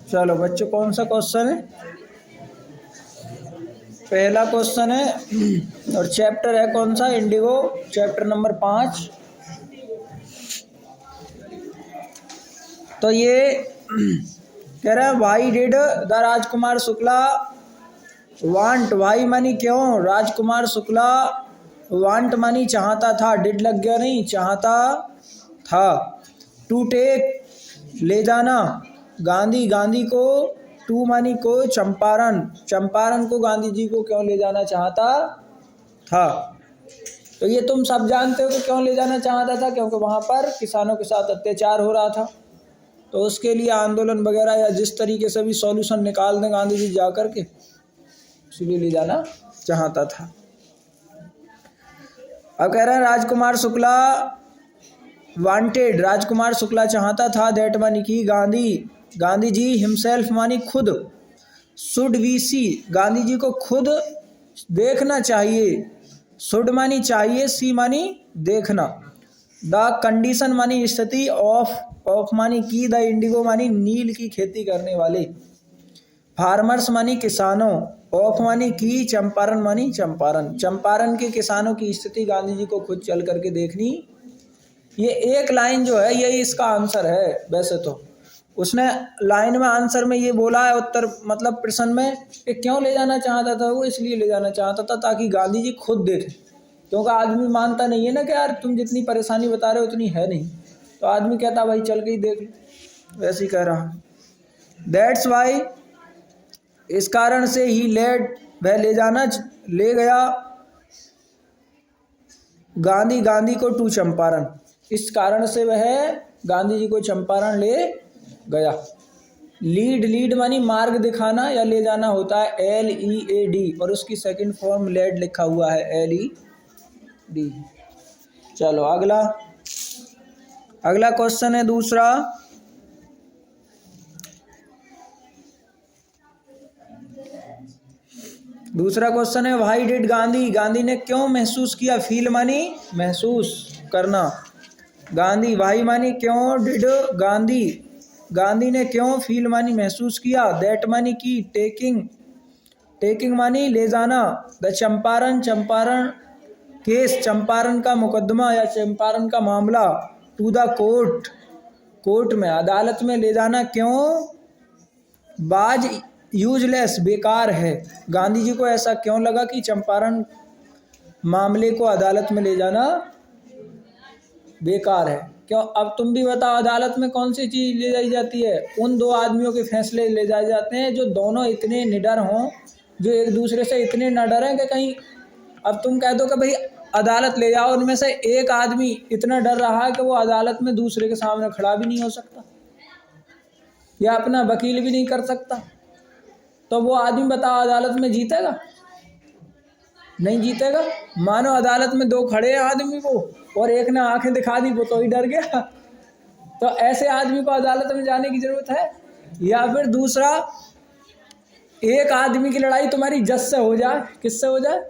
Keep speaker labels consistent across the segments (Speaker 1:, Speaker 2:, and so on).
Speaker 1: चलो बच्चों, कौन सा क्वेश्चन है? पहला क्वेश्चन है और चैप्टर है कौन सा? Indigo, chapter number 5। तो ये कह रहा है why did the Rajkumar Shukla want, why मानी क्यों, राजकुमार शुक्ला वांट मानी चाहता था, डिड लग गया नहीं, चाहता था, टू टेक ले जाना, गांधी, गांधी को, टू मानी को, चंपारण, चंपारण को गांधी जी को क्यों ले जाना चाहता था। तो ये तुम सब जानते हो कि क्यों ले जाना चाहता था, क्योंकि वहाँ पर किसानों के साथ अत्याचार हो रहा था, तो उसके लिए आंदोलन वगैरह या जिस तरीके से भी सॉल्यूशन निकाल दें गांधी जी जा कर के, इसलिए ले जाना चाहता था। अब कह रहे हैं राजकुमार शुक्ला वांटेड, राजकुमार शुक्ला चाहता था, दैट मानी की गांधी, गांधी जी हिमसेल्फ मानी खुद, शुड वी सी, गांधी जी को खुद देखना चाहिए, शुड मानी चाहिए, सी मानी देखना, द कंडीशन मानी स्थिति, ऑफ मानी की, द इंडिगो मानी नील की खेती करने वाले, फार्मर्स मानी किसानों, ऑफ मानी की, चंपारण मानी चंपारण, चंपारण के किसानों की स्थिति गांधी जी को खुद चल करके देखनी। ये एक लाइन जो है यही इसका आंसर है। वैसे तो उसने लाइन में आंसर में ये बोला है, उत्तर मतलब प्रश्न में, कि क्यों ले जाना चाहता था वो, इसलिए ले जाना चाहता था ताकि गांधी जी खुद देखें, क्योंकि आदमी मानता नहीं है ना कि यार तुम जितनी परेशानी बता रहे हो उतनी है नहीं, तो आदमी कहता भाई चल के ही देख लो, वैसे ही कह रहा। दैट्स वाई, इस कारण से ही लेट, वह ले जाना ले गया गांधी, गांधी को, टू चंपारण, इस कारण से वह गांधी जी को चंपारण ले गया। लीड, लीड मानी मार्ग दिखाना या ले जाना होता है, LEAD, और उसकी सेकंड फॉर्म लेड लिखा हुआ है, LED। चलो अगला, अगला क्वेश्चन है दूसरा, दूसरा क्वेश्चन है व्हाई डिड गांधी, गांधी ने क्यों महसूस किया, फील मानी महसूस करना, गांधी, व्हाई मानी क्यों, डिड गांधी, गांधी ने क्यों, फील मानी महसूस किया, दैट मानी की, टेकिंग, टेकिंग मानी ले जाना, द चंपारण, चंपारण केस, चंपारण का मुकदमा या चंपारण का मामला, टू द कोर्ट, कोर्ट में, अदालत में ले जाना क्यों, बाज यूजलेस, बेकार है, गांधी जी को ऐसा क्यों लगा कि चंपारण मामले को अदालत में ले जाना बेकार है। क्यों, अब तुम भी बताओ अदालत में कौन सी चीज़ ले जाई जाती है, उन दो आदमियों के फैसले ले जाए जाते हैं जो दोनों इतने निडर हों, जो एक दूसरे से इतने न डरें कि कहीं, अब तुम कह दो कि भाई अदालत ले जाओ, उनमें से एक आदमी इतना डर रहा है कि वो अदालत में दूसरे के सामने खड़ा भी नहीं हो सकता या अपना वकील भी नहीं कर सकता, तो वो आदमी बताओ अदालत में जीतेगा? नहीं जीतेगा। मानो अदालत में दो खड़े हैं आदमी को और एक ने आंखें दिखा दी, वो तो ही डर गया, तो ऐसे आदमी को अदालत में जाने की जरूरत है? या फिर दूसरा, एक आदमी की लड़ाई तुम्हारी जज से हो जाए, किससे हो जाए?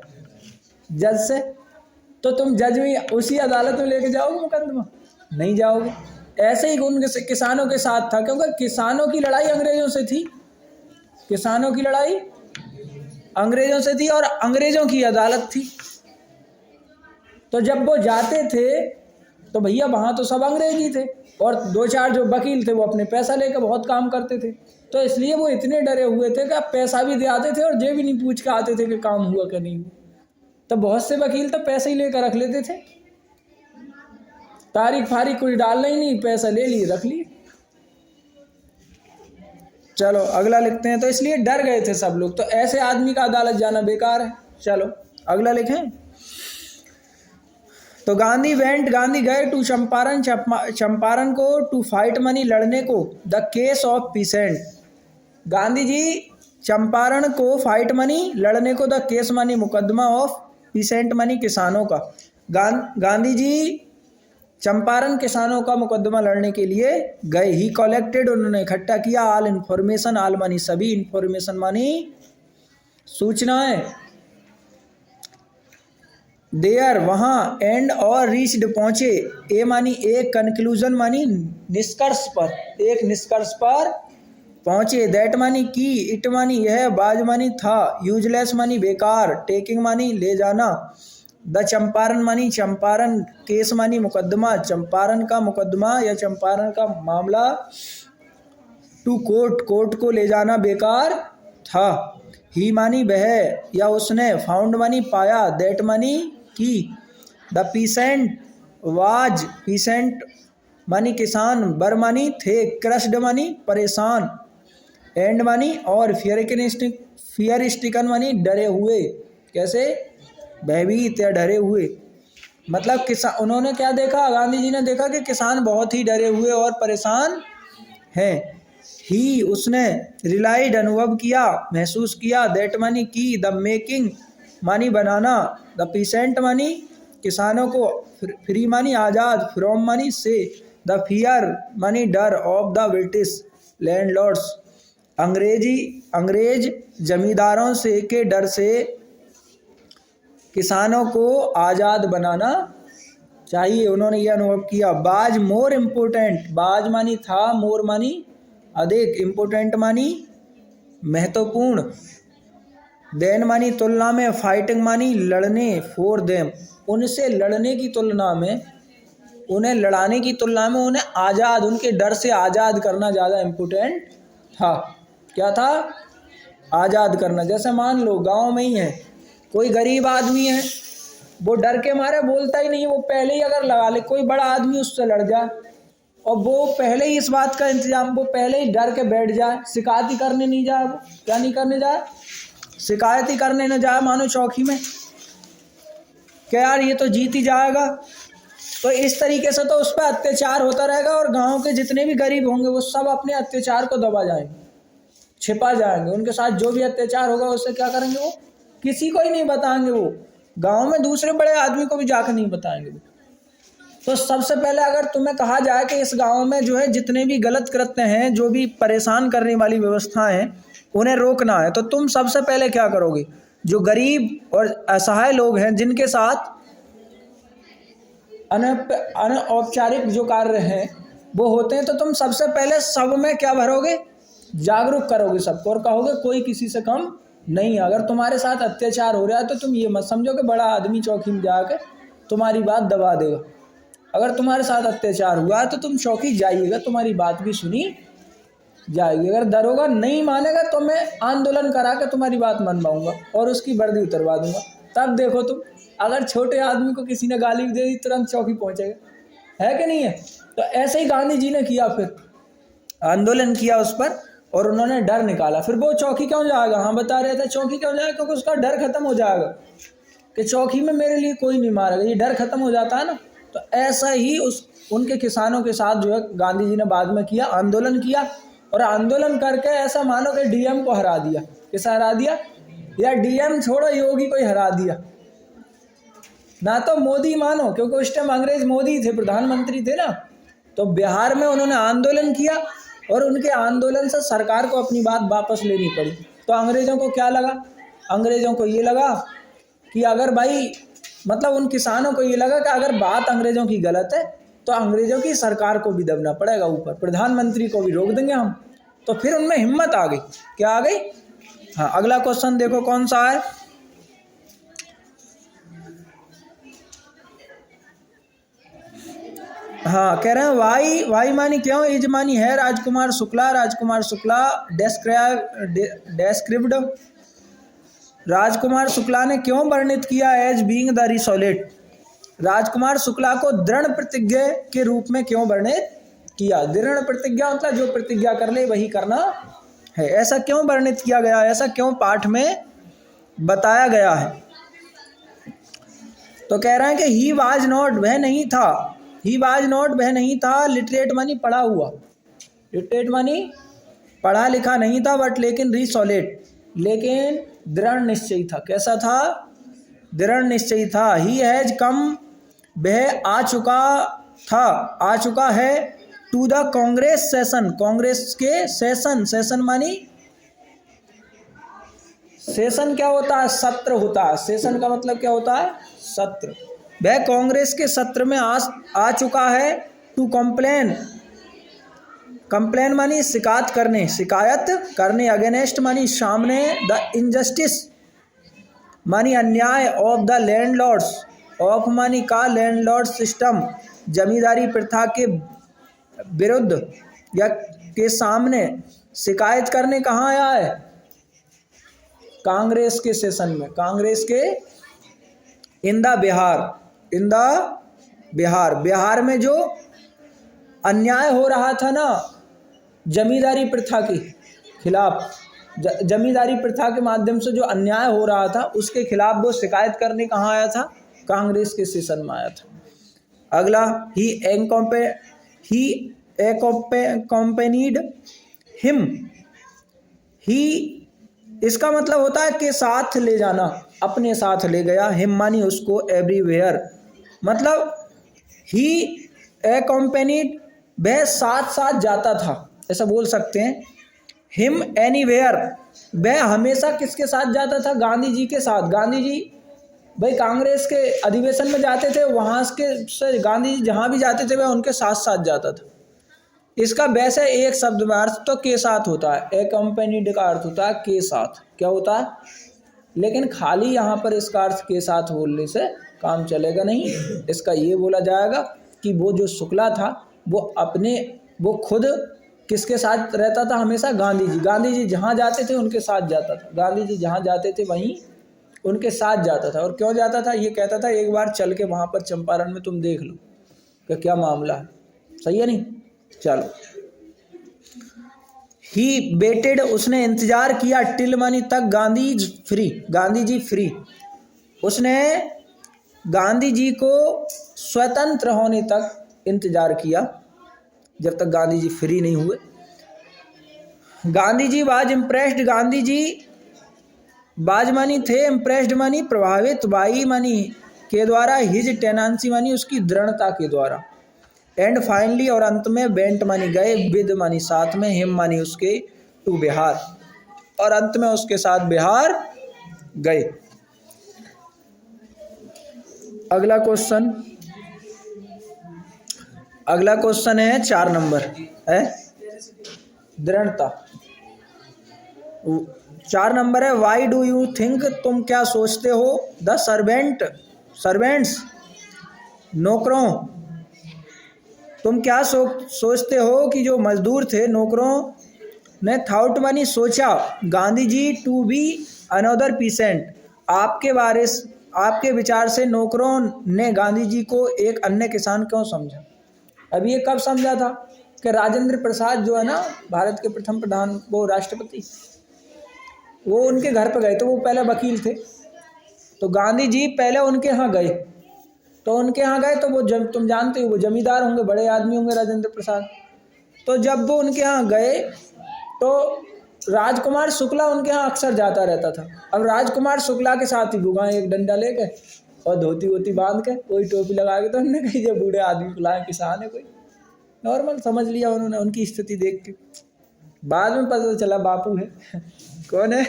Speaker 1: जज से, तो तुम जज में उसी अदालत में लेके जाओगे मुकदमा? नहीं जाओगे। ऐसे ही उन किसानों के साथ था, क्योंकि किसानों की लड़ाई अंग्रेजों से थी, किसानों की लड़ाई अंग्रेजों से थी और अंग्रेजों की अदालत थी, तो जब वो जाते थे तो भैया वहाँ तो सब अंग्रेज ही थे और दो चार जो वकील थे वो अपने पैसा लेकर बहुत काम करते थे, तो इसलिए वो इतने डरे हुए थे कि आप पैसा भी दे आते थे और ये भी नहीं पूछ के आते थे कि काम हुआ कि नहीं हुआ। तो बहुत से वकील तो पैसे ही लेकर रख लेते थे, तारीख फारीख कुछ डालना ही नहीं, पैसा ले लिए रख लिए। चलो अगला लिखते हैं, तो इसलिए डर गए थे सब लोग, तो ऐसे आदमी का अदालत जाना बेकार है। चलो अगला लिखें, तो गांधी वेंट, गांधी गए, टू चंपारण, चंपारण को, टू फाइट मनी लड़ने को, the case of peasant, Gandhi ji Champaran को, फाइट मनी लड़ने को, द केस मनी मुकदमा, ऑफ पीसेंट मनी किसानों का, गांधी जी चंपारण किसानों का मुकदमा लड़ने के लिए गए। ही कलेक्टेड, उन्होंने इकट्ठा किया, ऑल इन्फॉर्मेशन, ऑल मानी सभी, इन्फॉर्मेशन मानी सूचनाएं, देयर वहाँ, एंड और रीच्ड पहुँचे, ए मानी एक, कंक्लूजन मानी निष्कर्ष पर, एक निष्कर्ष पर पहुंचे, दैट मानी की, इट मानी यह, बाज मानी था, यूजलेस मानी बेकार, टेकिंग मानी ले जाना, द चंपारण मानी चंपारण, केस मानी मुकदमा, चंपारण का मुकदमा या चंपारण का मामला, टू कोर्ट, कोर्ट को ले जाना बेकार था, ही मानी वह या उसने, फाउंड मानी पाया, दैट मानी की, द पीसेंट वाज, पीसेंट मानी किसान, बर मानी थे, क्रश्ड मानी परेशान, एंड मानी और, फियर स्टिकन मानी डरे हुए, कैसे, भयभीत या डरे हुए। मतलब किसान, उन्होंने क्या देखा, गांधी जी ने देखा कि किसान बहुत ही डरे हुए और परेशान हैं। ही उसने, रिलाइड अनुभव किया, महसूस किया, दैट मानी की, द मेकिंग मानी बनाना, द पीसेंट मानी किसानों को, फ्री मानी आज़ाद, फ्रॉम मानी से, द फियर मानी डर, ऑफ द ब्रिटिश लैंडलॉर्ड्स, अंग्रेज जमींदारों से के डर से किसानों को आज़ाद बनाना चाहिए, उन्होंने यह अनुभव किया। बाज मोर इम्पोर्टेंट, बाज मानी था, मोर मानी अधिक, इम्पोर्टेंट मानी महत्वपूर्ण, देन मानी तुलना में, फाइटिंग मानी लड़ने, फॉर देम उनसे लड़ने की तुलना में, उन्हें लड़ाने की तुलना में उन्हें आज़ाद, उनके डर से आज़ाद करना ज़्यादा इम्पोर्टेंट था। क्या था, आज़ाद करना। जैसे मान लो गांव में ही है, कोई गरीब आदमी है, वो डर के मारे बोलता ही नहीं, वो पहले ही अगर लगा ले, कोई बड़ा आदमी उससे लड़ जाए और वो पहले ही इस बात का इंतजाम, वो पहले ही डर के बैठ जाए, शिकायत ही करने नहीं जाए, वो क्या नहीं करने जाए, शिकायत ही करने न जाए मानो चौकी में, क्या यार ये तो जीत ही जाएगा। तो इस तरीके से तो उस पर अत्याचार होता रहेगा और गांव के जितने भी गरीब होंगे वो सब अपने अत्याचार को दबा जाएंगे, छिपा जाएंगे, उनके साथ जो भी अत्याचार होगा उससे क्या करेंगे, वो किसी को ही नहीं बताएंगे, वो गांव में दूसरे बड़े आदमी को भी जाकर नहीं बताएंगे। तो सबसे पहले अगर तुम्हें कहा जाए कि इस गांव में जो है जितने भी गलत कृत्य हैं, जो भी परेशान करने वाली व्यवस्थाएं हैं, उन्हें रोकना है, तो तुम सबसे पहले क्या करोगे, जो गरीब और असहाय लोग हैं जिनके साथ अनौपचारिक जो कार्य हैं वो होते हैं, तो तुम सबसे पहले सब में क्या भरोगे, जागरूक करोगे सबको और कहोगे कोई किसी से कम नहीं है। अगर तुम्हारे साथ अत्याचार हो रहा है तो तुम ये मत समझो कि बड़ा आदमी चौकी में जाके तुम्हारी बात दबा देगा। अगर तुम्हारे साथ अत्याचार हुआ है तो तुम चौकी जाइएगा, तुम्हारी बात भी सुनी जाएगी। अगर दरोगा नहीं मानेगा तो मैं आंदोलन करा के तुम्हारी बात मनवाऊंगा और उसकी वर्दी उतरवा दूंगा। तब देखो तुम, अगर छोटे आदमी को किसी ने गाली दे दी तुरंत चौकी पहुंचेगा, है कि नहीं है। तो ऐसे ही गांधी जी ने किया, फिर आंदोलन किया उस पर और उन्होंने डर निकाला। फिर वो चौकी क्यों जाएगा, हाँ बता रहे थे चौकी क्यों जाएगा, क्योंकि उसका डर खत्म हो जाएगा कि चौकी में मेरे लिए कोई नहीं मारेगा, ये डर खत्म हो जाता है ना। तो ऐसा ही उनके किसानों के साथ जो है गांधी जी ने बाद में किया, आंदोलन किया और आंदोलन करके ऐसा मानो कि डीएम को हरा दिया। किसा हरा दिया, या डीएम छोड़ो योगी को ही हरा दिया, ना तो मोदी मानो, क्योंकि उस टाइम अंग्रेज मोदी थे, प्रधानमंत्री थे ना। तो बिहार में उन्होंने आंदोलन किया और उनके आंदोलन से सरकार को अपनी बात वापस लेनी पड़ी। तो अंग्रेज़ों को क्या लगा, अंग्रेज़ों को ये लगा कि अगर भाई मतलब उन किसानों को ये लगा कि अगर बात अंग्रेज़ों की गलत है तो अंग्रेज़ों की सरकार को भी दबना पड़ेगा, ऊपर प्रधानमंत्री को भी रोक देंगे हम। तो फिर उनमें हिम्मत आ गई, क्या आ गई। हाँ, अगला क्वेश्चन देखो कौन सा है। हाँ, कह रहे हैं वाई मानी क्यों, इज मानी है, राजकुमार शुक्ला, राजकुमार शुक्ला डेस्क्रिप्ड, राजकुमार शुक्ला ने क्यों वर्णित किया as being the रिसोलेट, Rajkumar Shukla को दृढ़ प्रतिज्ञा के रूप में क्यों वर्णित किया। दृढ़ प्रतिज्ञा मतलब जो प्रतिज्ञा कर ले वही करना है, ऐसा क्यों वर्णित किया गया, ऐसा क्यों पाठ में बताया गया है। तो कह रहे हैं कि ही वाज नॉट, वह नहीं था, ही वाज नॉट वह नहीं था, लिटरेट मानी पढ़ा हुआ, लिटरेट मानी पढ़ा लिखा नहीं था, बट लेकिन रिसोलेट लेकिन दृढ़ निश्चयी था। कैसा था, दृढ़ निश्चयी था। ही हैज कम, वह आ चुका था, आ चुका है, to the Congress session, Congress के सेशन, सेशन मानी सेशन क्या होता है, सत्र होता है, सेशन का मतलब क्या होता है, सत्र। वह कांग्रेस के सत्र में आ चुका है, टू कंप्लेन कंप्लेन मानी शिकायत करने, अगेंस्ट मानी सामने, द इनजस्टिस मानी अन्याय, ऑफ द लैंडलॉर्ड्स, ऑफ मानी का लैंडलॉर्ड सिस्टम, जमींदारी प्रथा के विरुद्ध या के सामने शिकायत करने कहाँ आया है? कांग्रेस के सेशन में, कांग्रेस के इन द बिहार में जो अन्याय हो रहा था ना जमींदारी प्रथा के खिलाफ, जमींदारी प्रथा के माध्यम से जो अन्याय हो रहा था उसके खिलाफ वो शिकायत करने कहाँ आया था? कांग्रेस के सेशन में आया था। अगला, ही accompanied him, ही इसका मतलब होता है कि साथ ले जाना, अपने साथ ले गया, हिम मानी उसको, एवरीवेयर मतलब ही accompanied वह साथ साथ जाता था, ऐसा बोल सकते हैं। हिम एनीवेयर वह हमेशा किसके साथ जाता था? गांधी जी के साथ। गांधी जी भाई कांग्रेस के अधिवेशन में जाते थे, वहाँ के गांधी जी जहाँ भी जाते थे वह उनके साथ साथ जाता था। इसका वैसे एक शब्द में अर्थ तो के साथ होता है, एक्कम्पेनीड का अर्थ होता है के साथ, क्या होता है, लेकिन खाली यहाँ पर इसका अर्थ के साथ बोलने से काम चलेगा नहीं। इसका ये बोला जाएगा कि वो जो शुक्ला था वो खुद किसके साथ रहता था हमेशा? गांधी जी। गांधी जी जहाँ जाते थे उनके साथ जाता था, गांधी जी जहाँ जाते थे वहीं उनके साथ जाता था। और क्यों जाता था? ये कहता था एक बार चल के वहाँ पर चंपारण में तुम देख लो कि क्या मामला है, सही है नहीं? चलो, ही वेटेड उसने इंतजार किया, टिल मानी तक, गांधी जी फ्री, उसने गांधी जी को स्वतंत्र होने तक इंतजार किया जब तक गांधी जी फ्री नहीं हुए। गांधी जी वाज इम्प्रेस्ड, गांधी जी बाज मानी थे, इम्प्रेस्ड मानी प्रभावित, बाई मानी के द्वारा, हिज टेनेंसी मानी उसकी दृढ़ता के द्वारा, एंड फाइनली और अंत में, बेंट मानी गए, विद मानी साथ में, हिम मानी उसके, टू बिहार और अंत में उसके साथ बिहार गए। अगला क्वेश्चन है 4 नंबर है दृढ़ता। 4 नंबर है, वाई डू यू थिंक, तुम क्या सोचते हो, द सर्वेंट्स नौकरों, तुम क्या सोचते हो कि जो मजदूर थे नौकरों ने, थाउट मानी सोचा, Gandhi ji to be another pheasant, आपके विचार से नौकरों ने गांधी जी को एक अन्य किसान क्यों समझा? अब ये कब समझा था? कि राजेंद्र प्रसाद जो है ना भारत के प्रथम प्रधान वो राष्ट्रपति, वो उनके घर पर गए, तो वो पहले वकील थे, तो गांधी जी पहले उनके यहाँ गए, तो वो तुम जानते हो वो जमींदार होंगे, बड़े आदमी होंगे राजेंद्र प्रसाद। तो जब वो उनके यहाँ गए तो राजकुमार शुक्ला उनके यहाँ अक्सर जाता रहता था। अब राजकुमार शुक्ला के साथ ही बुगाए एक डंडा लेके और धोती वोती बांध के, कोई टोपी लगा के, तो उन्होंने कही जब बूढ़े आदमी को लाए, किसान है कोई, नॉर्मल समझ लिया उन्होंने उनकी स्थिति देख के। बाद में पता चला बापू है। कौन है?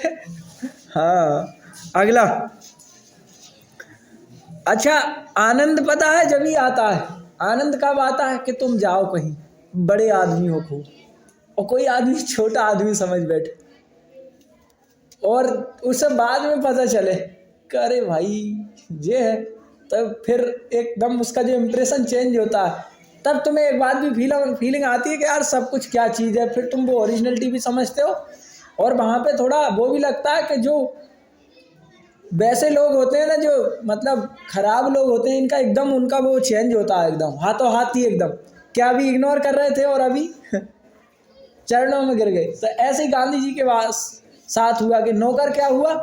Speaker 1: हाँ, अगला, अच्छा, आनंद पता है जब ही आता है, आनंद कब आता है? कि तुम जाओ कहीं, बड़े आदमी हो खूब, और कोई आदमी छोटा आदमी समझ बैठे, और उसे बाद में पता चले कि अरे भाई ये है, तब फिर एकदम उसका जो इम्प्रेशन चेंज होता है, तब तुम्हें एक बात भी फीलिंग आती है कि यार सब कुछ क्या चीज़ है, फिर तुम वो ओरिजिनलिटी भी समझते हो, और वहाँ पे थोड़ा वो भी लगता है कि जो वैसे लोग होते हैं ना, जो मतलब खराब लोग होते हैं, इनका एकदम उनका वो चेंज होता है, एकदम हाथों हाथ ही, एकदम क्या अभी इग्नोर कर रहे थे और अभी चरणों में गिर गए। तो ऐसे ही गांधी जी के साथ हुआ कि नौकर क्या हुआ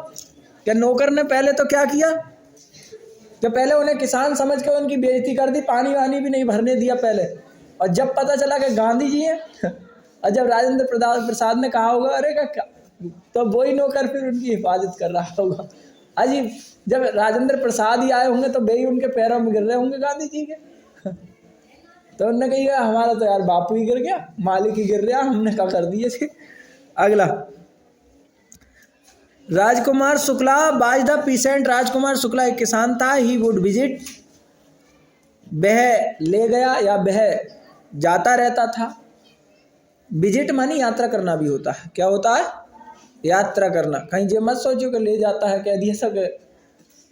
Speaker 1: कि नौकर ने पहले तो क्या किया कि पहले उन्हें किसान समझ के उनकी बेइज्जती कर दी, पानी वानी भी नहीं भरने दिया पहले, और जब पता चला कि गांधी जी हैं और जब राजेंद्र प्रसाद ने कहा होगा अरे क्या, तो वही नौकर फिर उनकी हिफाजत कर रहा होगा। अजी जब राजेंद्र प्रसाद ही आए होंगे तो वही उनके पैरों में गिर रहे होंगे गांधी जी के। तो उन्होंने कही हमारा तो यार बापू ही गिर गया, मालिक ही गिर गया, हमने क्या कर दिए थे। अगला, Rajkumar Shukla was the pheasant, Rajkumar Shukla एक किसान था, ही वुड विजिट, वह ले गया या वह जाता रहता था, विजिट मानी यात्रा करना भी होता है। क्या होता है? यात्रा करना। कहीं ये मत सोचो कि ले जाता है, कह दिया सब।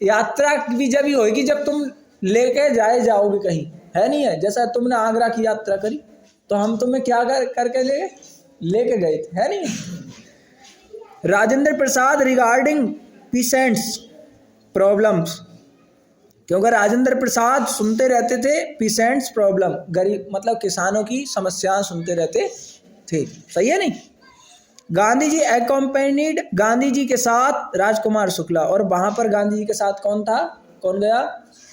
Speaker 1: यात्रा भी जब ही होगी जब तुम लेके जाओगे कहीं, है नहीं है? जैसा तुमने आगरा की यात्रा करी तो हम तुम्हें क्या करके लेके गए थे, है नहीं? Rajendra Prasad regarding peasants problems, क्योंकि राजेंद्र प्रसाद सुनते रहते थे पीसेंट्स प्रॉब्लम, गरीब मतलब किसानों की समस्याएं सुनते रहते थे। सही है नहीं? गांधी जी एक्कम्पेनिड, गांधी जी के साथ राजकुमार शुक्ला, और वहां पर गांधी जी के साथ कौन था? कौन गया?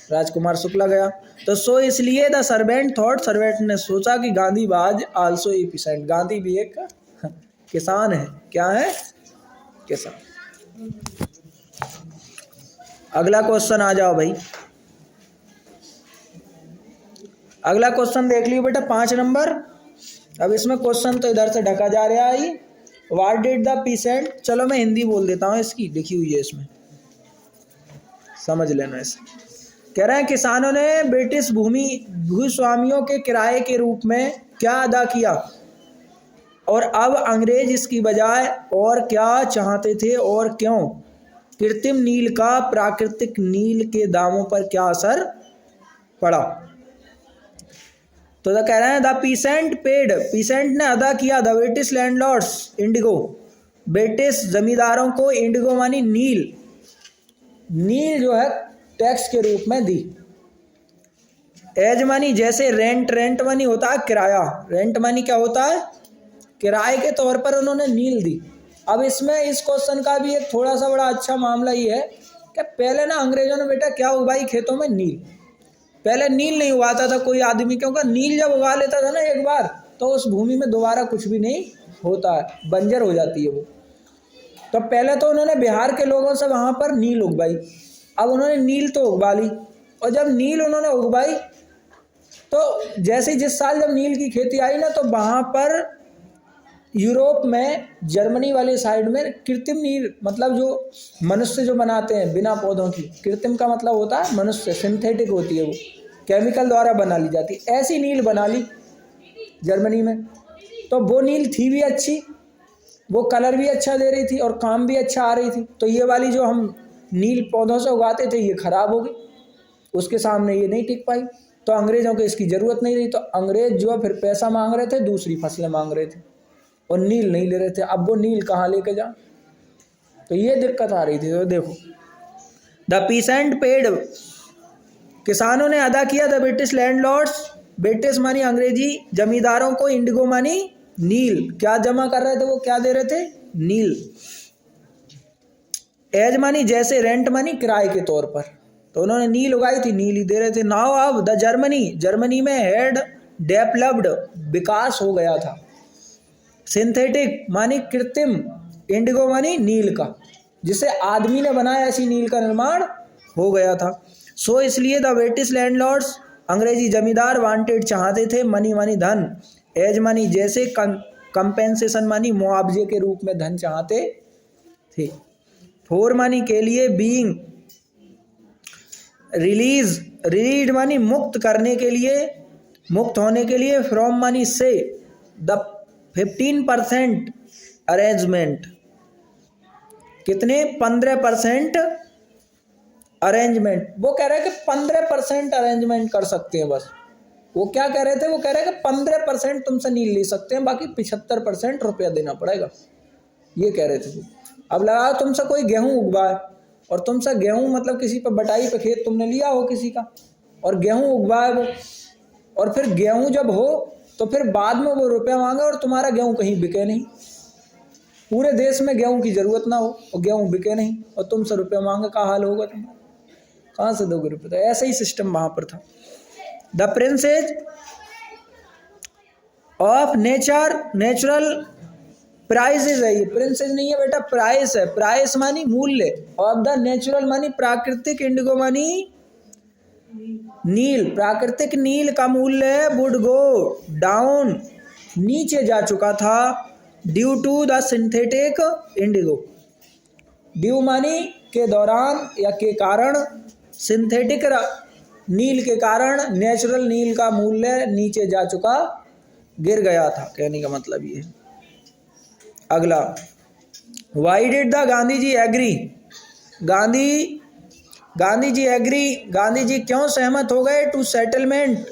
Speaker 1: राजकुमार शुक्ला गया। तो सो इसलिए द सर्वेंट थॉट, सर्वेंट ने सोचा कि Gandhi was also a pheasant, Gandhi भी एक किसान है। क्या है? किसान। अगला क्वेश्चन आ जाओ भाई। अगला क्वेश्चन देख लियो बेटा, 5 नंबर। अब इसमें क्वेश्चन तो इधर से ढका जा रहा है। व्हाट डिड द पीसेंट, चलो मैं हिंदी बोल देता हूँ, इसकी लिखी हुई है इसमें, समझ लेना इसे। कह रहे हैं किसानों ने ब्रिटिश भूस्वामियों के किराए के रूप में क्या अदा किया, और अब अंग्रेज इसकी बजाय और क्या चाहते थे और क्यों? कृत्रिम नील का प्राकृतिक नील के दामों पर क्या असर पड़ा? तो कह रहे हैं द पीसेंट पेड, पीसेंट ने अदा किया, the British landlords Indigo, British जमींदारों को इंडिगो मानी नील, नील जो है टैक्स के रूप में दी। एज मनी, जैसे रेंट, रेंट मनी होता है किराया, रेंट मनी क्या होता है? किराए के तौर पर उन्होंने नील दी। अब इसमें इस क्वेश्चन का भी एक थोड़ा सा बड़ा अच्छा मामला ये है कि पहले ना अंग्रेजों ने बेटा क्या उगाई खेतों में? नील। पहले नील नहीं उगाता था कोई आदमी, क्योंकि नील जब उगा लेता था ना एक बार, तो उस भूमि में दोबारा कुछ भी नहीं होता है, बंजर हो जाती है वो। तो पहले तो उन्होंने बिहार के लोगों से वहाँ पर नील उगवाई। अब उन्होंने नील तो उगवा ली, और जब नील उन्होंने उगवाई तो जैसे जिस साल जब नील की खेती आई ना, तो वहाँ पर यूरोप में जर्मनी वाले साइड में कृत्रिम नील, मतलब जो मनुष्य जो बनाते हैं बिना पौधों की, कृत्रिम का मतलब होता है मनुष्य, सिंथेटिक होती है वो, केमिकल द्वारा बना ली जाती, ऐसी नील बना ली जर्मनी में। तो वो नील थी भी अच्छी, वो कलर भी अच्छा दे रही थी और काम भी अच्छा आ रही थी। तो ये वाली जो हम नील पौधों से उगाते थे ये खराब हो गई, उसके सामने ये नहीं टिक पाई, तो अंग्रेजों को इसकी ज़रूरत नहीं रही। तो अंग्रेज जो है फिर पैसा मांग रहे थे, दूसरी फसलें मांग रहे थे, और नील नहीं ले रहे थे। अब वो नील कहाँ लेके जा, तो ये दिक्कत आ रही थी। तो देखो, द पीसेंट पेड, किसानों ने अदा किया, द ब्रिटिश लैंडलॉर्ड्स, ब्रिटिश मानी अंग्रेजी जमींदारों को, इंडिगो मानी नील, क्या जमा कर रहे थे वो, क्या दे रहे थे? नील। एज मानी जैसे, रेंट मानी किराए के तौर पर, तो उन्होंने नील उगाई थी, नील ही दे रहे थे। नाउ अब द जर्मनी, जर्मनी में हेड डेवलप्ड, विकास हो गया था। सिंथेटिक मानी कृत्रिम, इंडिगो मानी नील का, जिसे आदमी ने बनाया, ऐसी नील का निर्माण हो गया था। सो इसलिए द ब्रिटिश लैंडलॉर्ड्स, अंग्रेजी जमींदार, वांटेड चाहते थे, मनी मानी धन, एज मानी जैसे, कंपेंसेशन मानी मुआवजे के रूप में धन चाहते थे, फोर मानी के लिए, बीइंग रिलीज, रिलीड मानी मुक्त करने के लिए, मुक्त होने के लिए, फ्रॉम मानी से, द 15% अरेंजमेंट, कितने? 15% अरेंजमेंट। वो कह रहे हैं कि 15% अरेंजमेंट कर सकते हैं बस। वो क्या कह रहे थे? वो कह रहे हैं कि 15% तुमसे नील ले सकते हैं, बाकी 75% रुपया देना पड़ेगा, ये कह रहे थे। अब लगाओ तुमसे कोई गेहूं उगवाए, और तुमसे गेहूं मतलब किसी पर बटाई पे खेत तुमने लिया हो किसी का, और गेहूं उगवाए वो, और फिर गेहूं जब हो तो फिर बाद में वो रुपया मांगे और तुम्हारा गेहूं कहीं बिके नहीं, पूरे देश में गेहूं की जरूरत ना हो और गेहूं बिके नहीं, और तुमसे रुपया मांगे, का हाल होगा तुम्हारा? कहाँ से दोगे रुपये? तो ऐसा ही सिस्टम वहाँ पर था। The princes of nature, natural prices है ये, प्रिंसेज नहीं है बेटा, प्राइस है। प्राइस मानी मूल्य, ऑफ द नेचुरल मानी प्राकृतिक, इंडिगो मानी नील, प्राकृतिक नील का मूल्य वुड गो डाउन, नीचे जा चुका था, due to the synthetic indigo, due मानी के दौरान या के कारण, सिंथेटिक नील के कारण नेचुरल नील का मूल्य नीचे जा चुका गिर गया था, कहने का मतलब ये। अगला, why did the Gandhi ji agree, Gandhi ji agree, Gandhi ji क्यों सहमत हो गए टू सेटलमेंट,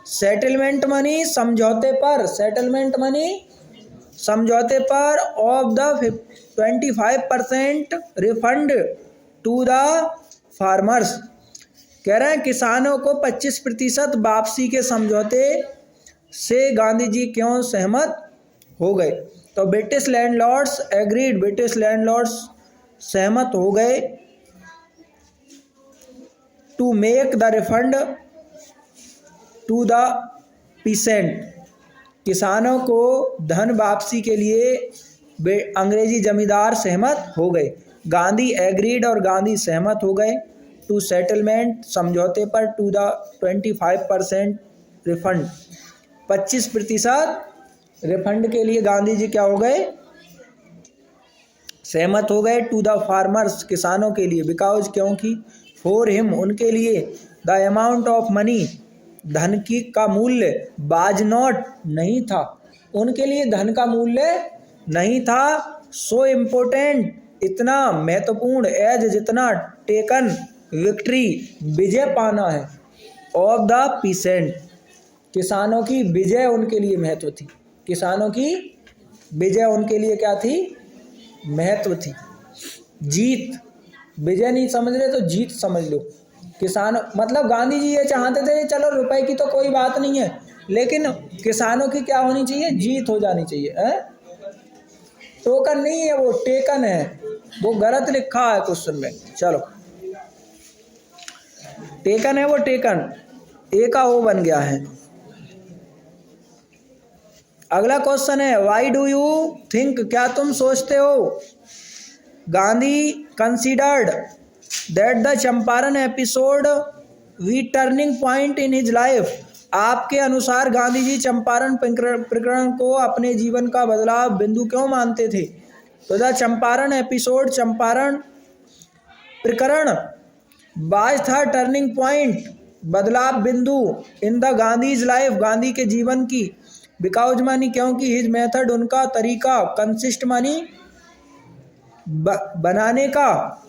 Speaker 1: सेटलमेंट मनी समझौते पर, सेटलमेंट मनी समझौते पर of the 25% refund to the farmers, कह रहे हैं किसानों को 25% वापसी के समझौते से गांधी जी क्यों सहमत हो गए। तो British landlords agreed, British landlords सहमत हो गए to make the refund to the peasant, किसानों को धन वापसी के लिए अंग्रेजी जमींदार सहमत हो गए। गांधी एग्रीड और गांधी सहमत हो गए टू सेटलमेंट समझौते पर टू द 25% रिफंड, 25% रिफंड के लिए गांधी जी क्या हो गए, सहमत हो गए टू द फार्मर्स, किसानों के लिए, बिकॉज क्योंकि फॉर हिम उनके लिए द अमाउंट ऑफ मनी, धन की का मूल्य, बाज नॉट नहीं था, उनके लिए धन का मूल्य नहीं था, सो इम्पोर्टेंट इतना महत्वपूर्ण, एज जितना, टेकन विक्ट्री विजय पाना है, ऑफ द पीसेंट, किसानों की विजय उनके लिए महत्व थी, किसानों की विजय उनके लिए क्या थी, महत्व थी। जीत, विजय नहीं समझ रहे तो जीत समझ लो। किसान मतलब गांधी जी ये चाहते थे चलो रुपए की तो कोई बात नहीं है, लेकिन किसानों की क्या होनी चाहिए, जीत हो जानी चाहिए है? टोकन नहीं है वो, टेकन है, वो गलत लिखा है क्वेश्चन में। चलो टेकन है वो, टेकन ए का ओ बन गया है। अगला क्वेश्चन है व्हाई डू यू थिंक, क्या तुम सोचते हो, Gandhi considered that the Champaran episode we turning point in his life, आपके अनुसार गांधी जी चंपारण प्रकरण को अपने जीवन का बदलाव बिंदु क्यों मानते थे। तो द चंपारण एपिसोड, चंपारण प्रकरण वाज था टर्निंग पॉइंट, बदलाव बिंदु, in the Gandhi's life, Gandhi के जीवन की, बिकॉज मानी क्योंकि, हिज मेथड उनका तरीका, कंसिस्ट मानी बनाने का,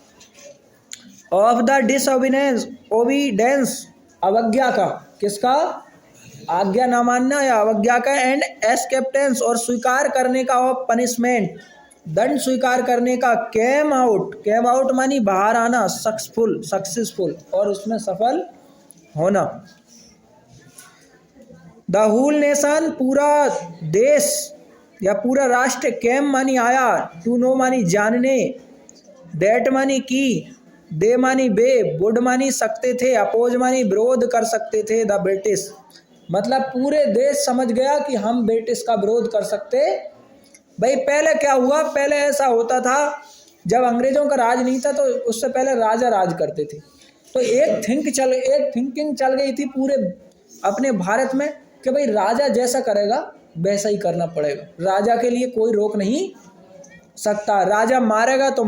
Speaker 1: ऑफ द डिसओबीडेंस, ओबीडेंस अवज्ञा का, किसका, आज्ञा न मानना या अवज्ञा का, एंड एस्केप्टेंस और स्वीकार करने का, ऑफ पनिशमेंट दंड स्वीकार करने का, केम आउट, केम आउट मानी बाहर आना, सक्सेसफुल और उसमें सफल होना। द होल नेशन, पूरा देश या पूरा राष्ट्र, केम मानी आया, टू नो मानी जानने, दैट मानी की, दे मानी बे, वुड मानी सकते थे, अपोज मानी विरोध कर सकते थे, द ब्रिटिश मतलब पूरे देश समझ गया कि हम ब्रिटिश का विरोध कर सकते। भाई पहले क्या हुआ, पहले ऐसा होता था जब अंग्रेजों का राज नहीं था तो उससे पहले राजा राज करते थे, तो एक थिंकिंग चल गई थी पूरे अपने भारत में कि भाई राजा जैसा करेगा वैसा ही करना पड़ेगा, राजा के लिए कोई रोक नहीं सकता, राजा मारेगा तो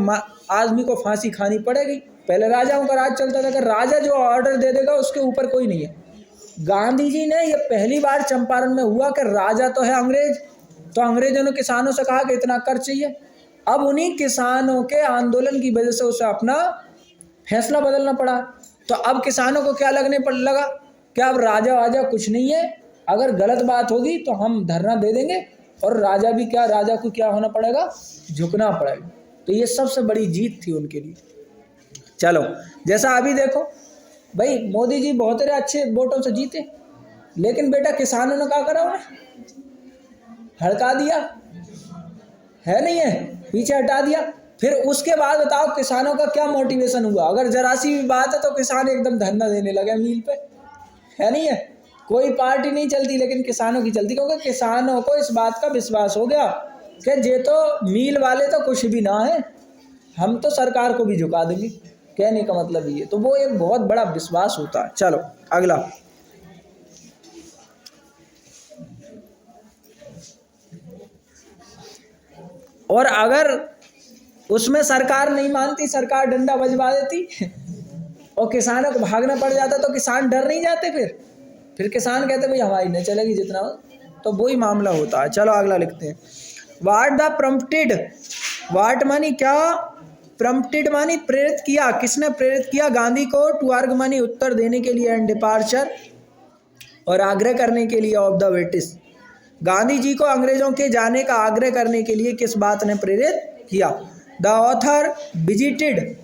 Speaker 1: आदमी को फांसी खानी पड़ेगी। पहले राजाओं का राज चलता था कि राजा जो ऑर्डर दे देगा उसके ऊपर कोई नहीं है। गांधी जी ने ये पहली बार चंपारण में हुआ कि राजा तो है अंग्रेज, तो अंग्रेजों ने किसानों से कहा कि इतना कर चाहिए। अब उन्हीं किसानों के आंदोलन की वजह से उसे अपना फैसला बदलना पड़ा। तो अब किसानों को क्या लगा कि अब राजा वाजा कुछ नहीं है, अगर गलत बात होगी तो हम धरना दे देंगे और राजा को क्या होना पड़ेगा, झुकना पड़ेगा। तो ये सबसे बड़ी जीत थी उनके लिए। चलो जैसा अभी देखो भाई मोदी जी बहुत अच्छे वोटों से जीते, लेकिन बेटा किसानों ने क्या करा, उन्हें हड़का दिया है, नहीं है, पीछे हटा दिया। फिर उसके बाद बताओ किसानों का क्या मोटिवेशन हुआ, अगर जरा सी भी बात है तो किसान एकदम धरना देने लगे मील पे, है नहीं है। कोई पार्टी नहीं चलती लेकिन किसानों की चलती, क्योंकि किसानों को इस बात का विश्वास हो गया कि जे तो मील वाले तो कुछ भी ना है, हम तो सरकार को भी झुका देंगे, कहने का मतलब ये। तो वो एक बहुत बड़ा विश्वास होता है। चलो अगला, और अगर उसमें सरकार नहीं मानती, सरकार डंडा बजवा देती और किसानों को भागना पड़ जाता, तो किसान डर नहीं जाते, फिर किसान कहते भाई हमारी नहीं चलेगी जितना हो। तो वही मामला होता है। चलो अगला लिखते हैं। वाट द प्रम्प्टेड, वाट मानी क्या, प्रम्प्टेड मानी प्रेरित किया, किसने प्रेरित किया गांधी को, टू अर्ग मानी उत्तर देने के लिए, एंड डिपार्चर और आग्रह करने के लिए, of the British, Gandhi ji को अंग्रेजों के जाने का आग्रह करने के लिए किस बात ने प्रेरित किया। द ऑथर विजिटेड,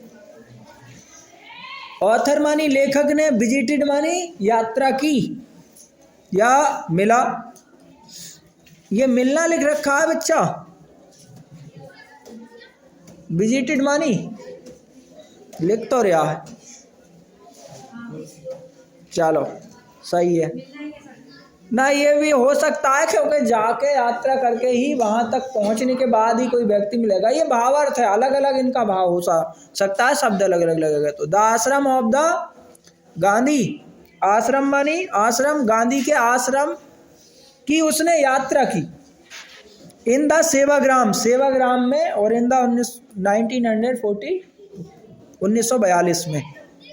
Speaker 1: ऑथर मानी लेखक ने, विजिटेड मानी यात्रा की या मिला, ये मिलना लिख रखा है बच्चा, विजिटेड मानी लिख तो रहा है। चलो सही है ना, ये भी हो सकता है क्योंकि जाके यात्रा करके ही वहां तक पहुंचने के बाद ही कोई व्यक्ति मिलेगा। ये भावार्थ है, अलग अलग इनका भाव हो सकता है, शब्द अलग अलग लगेगा। तो द आश्रम ऑफ द गांधी, आश्रम मानी आश्रम, गांधी के आश्रम की उसने यात्रा की। इन द सेवाग्राम, सेवाग्राम में, और इन द 1942 में,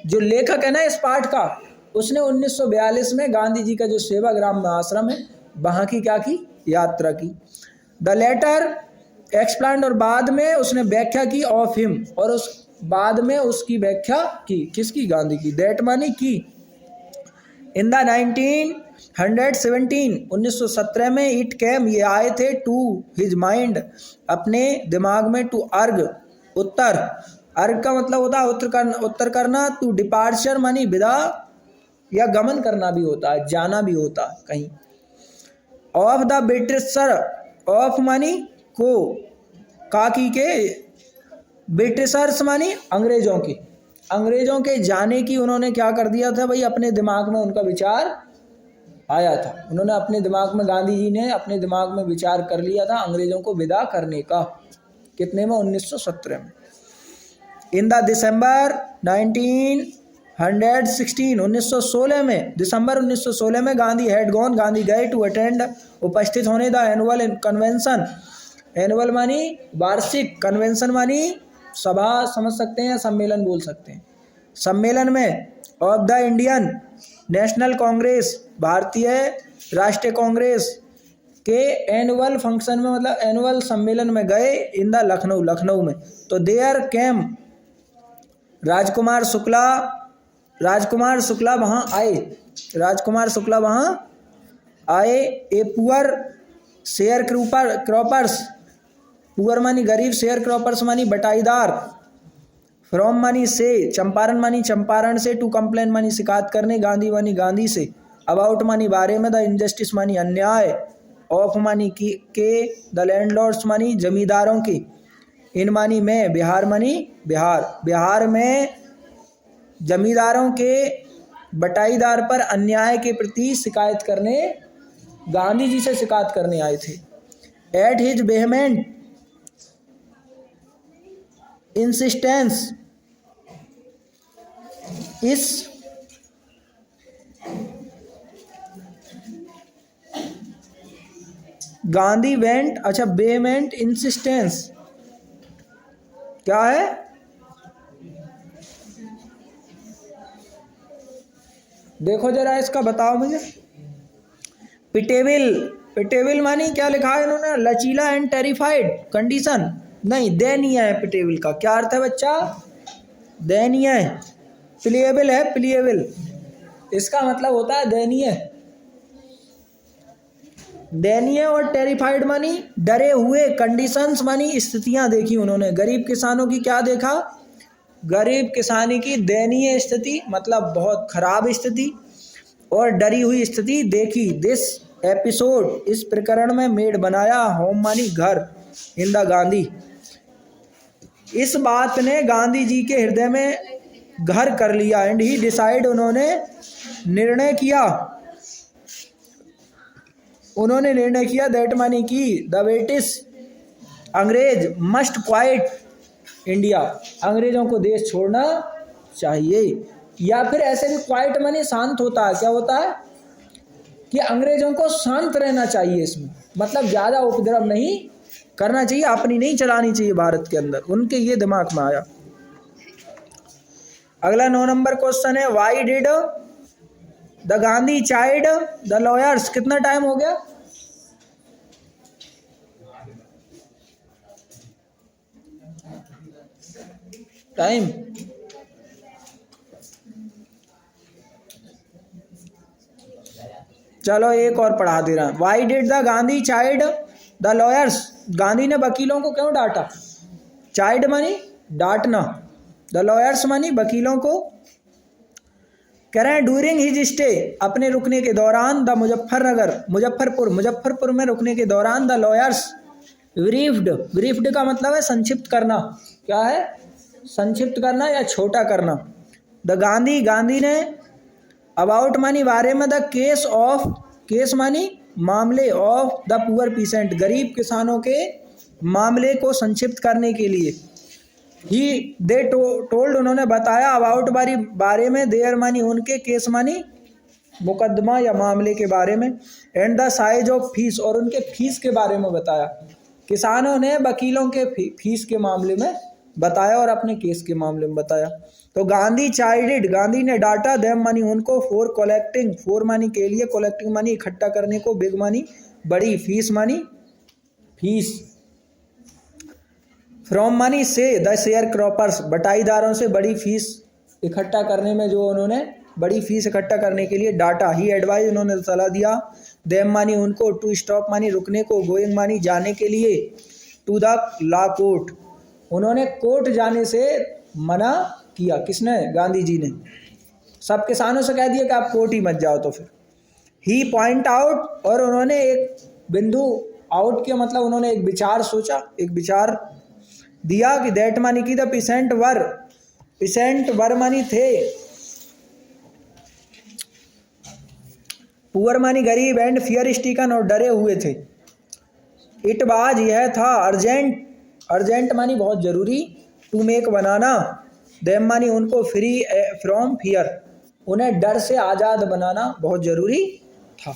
Speaker 1: जो लेखक है ना इस पाठ का, उसने 1942 में गांधी जी का जो सेवाग्राम में आश्रम है वहाँ की क्या की, यात्रा की। द लेटर एक्सप्लेन्ड, और बाद में उसने व्याख्या की, ऑफ हिम, और उस बाद में उसकी व्याख्या की, किसकी, गांधी की। दैट मानी की। इन द 1917 में, इट कैम, ये आए थे, टू हिज माइंड, अपने दिमाग में, टू अर्ग, उत्तर, अर्ग का मतलब होता है उत्तर करना, टू डिपार्चर मानी विदा या गमन करना भी होता है, जाना भी होता है कहीं। ऑफ द ब्रिटिशर, ऑफ मानी को, काकी के, ब्रिटिशर्स मानी अंग्रेजों की, अंग्रेजों के जाने की उन्होंने क्या कर दिया था भाई, अपने दिमाग में उनका विचार आया था, उन्होंने अपने दिमाग में, गांधी जी ने अपने दिमाग में विचार कर लिया था अंग्रेजों को विदा करने का। कितने में, 1917 में। इन द दिसंबर 1916 में, दिसंबर 1916 में गांधी हैड गॉन, गांधी गए, टू अटेंड, उपस्थित होने, द एनुअल कन्वेंशन, एनुअल मानी वार्षिक, कन्वेंशन मानी सभा समझ सकते हैं, सम्मेलन बोल सकते हैं, सम्मेलन में, of the Indian national Congress, भारतीय राष्ट्रीय कांग्रेस के एनुअल फंक्शन में, मतलब एनुअल सम्मेलन में गए, इन द लखनऊ, लखनऊ में। तो देयर कैम, राजकुमार शुक्ला, राजकुमार शुक्ला वहाँ आए, राजकुमार शुक्ला वहाँ आए। A poor share croppers, poor मानी गरीब, शेयर क्रॉपर्स मानी बटाईदार, फ्रॉम मानी से, चंपारण मानी चंपारण से, टू कंप्लेन मानी शिकायत करने, गांधी मानी गांधी से, अबाउट मानी बारे में, द इनजस्टिस मानी अन्याय, ऑफ मानी की के, द लैंडलॉर्ड्स मानी जमींदारों की, इन मानी में, बिहार मानी बिहार, बिहार में जमींदारों के बटाईदार पर अन्याय के प्रति शिकायत करने, गांधी जी से शिकायत करने आए थे। एट हिज वेहमेंट इंसिस्टेंस, इस गांधी वेंट, अच्छा वेहमेंट इंसिस्टेंस क्या है, देखो जरा इसका बताओ मुझे। पिटेविल, पिटेविल मानी क्या लिखा है इन्होंने, लचीला एंड टेरिफाइड कंडीशन, नहीं दयनीय है पिटेविल का, क्या अर्थ है बच्चा, दयनीय है। प्लिएबल है, प्लिएबल इसका मतलब होता है दयनीय, दयनीय, और टेरिफाइड मानी डरे हुए, कंडीशंस मानी स्थितियां देखी उन्होंने। गरीब किसानों की क्या देखा, गरीब किसानी की दयनीय स्थिति मतलब बहुत खराब स्थिति, और डरी हुई स्थिति देखी। दिस एपिसोड, इस प्रकरण में, मेड बनाया, होम मानी घर, इन द गांधी, इस बात ने गांधी जी के हृदय में घर कर लिया। एंड ही डिसाइड, उन्होंने निर्णय किया, उन्होंने निर्णय किया, दैट मानी की, द ब्रिटिश, अंग्रेज, मस्ट क्वाइट इंडिया, अंग्रेजों को देश छोड़ना चाहिए। या फिर ऐसे भी क्वाइट मानी शांत होता है, क्या होता है कि अंग्रेजों को शांत रहना चाहिए, इसमें मतलब ज़्यादा उपद्रव नहीं करना चाहिए, अपनी नहीं चलानी चाहिए भारत के अंदर, उनके ये दिमाग में आया। अगला 9 नंबर क्वेश्चन है, why did the Gandhi child the lawyers, कितना टाइम हो गया, टाइम। चलो एक और पढ़ा दे रहा। Y did the Gandhi child the lawyers? Gandhi ने वकीलों को क्यों डांटा? चाइड मानी डांटना, द लॉयर्स मानी वकीलों को। कह रहे हैं ड्यूरिंग हिज स्टे, अपने रुकने के दौरान, द मुजफ्फरपुर में रुकने के दौरान, द लॉयर्स ब्रीफ्ड का मतलब है संक्षिप्त करना। क्या है? संक्षिप्त करना या छोटा करना। द गांधी ने अबाउट मानी बारे में, द केस मानी मामले, ऑफ द पुअर पीसेंट गरीब किसानों के मामले को संक्षिप्त करने के लिए। दे टोल्ड उन्होंने बताया, अबाउट बारे में, देयर मानी उनके, केस मानी मुकदमा या मामले के बारे में, and the size of fees और उनके फीस के बारे में बताया। किसानों ने वकीलों के फीस के मामले में बताया और अपने केस के मामले में बताया। तो गांधी ने डाटा, देम मानी उनको, फोर मानी के लिए, कलेक्टिंग मानी इकट्ठा करने को, बिग मानी बड़ी, फीस मानी फीस, फ्रॉम मानी से, द शेयर क्रॉपर्स बटाईदारों से बड़ी फीस इकट्ठा करने में, जो उन्होंने बड़ी फीस इकट्ठा करने के लिए डाटा। ही एडवाइज उन्होंने सलाह दिया, देम मानी उनको, टू स्टॉप मानी रुकने को, गोइंग मानी जाने के लिए, टू द लॉ कोर्ट उन्होंने कोर्ट जाने से मना किया। किसने? गांधी जी ने। सब किसानों से कह दिया कि आप कोर्ट ही मत जाओ। तो फिर ही पॉइंट आउट, और उन्होंने एक बिंदु आउट किया, मतलब उन्होंने एक विचार सोचा, एक विचार दिया कि दैट मानी की द पिसेंट वर मानी थे, पुअर मानी गरीब, एंड फियर स्टिकन और डरे हुए थे। इट वाज यह था, अर्जेंट मानी बहुत जरूरी, टू मेक बनाना, देम मानी उनको, फ्री फ्रॉम फियर उन्हें डर से आज़ाद बनाना बहुत जरूरी था।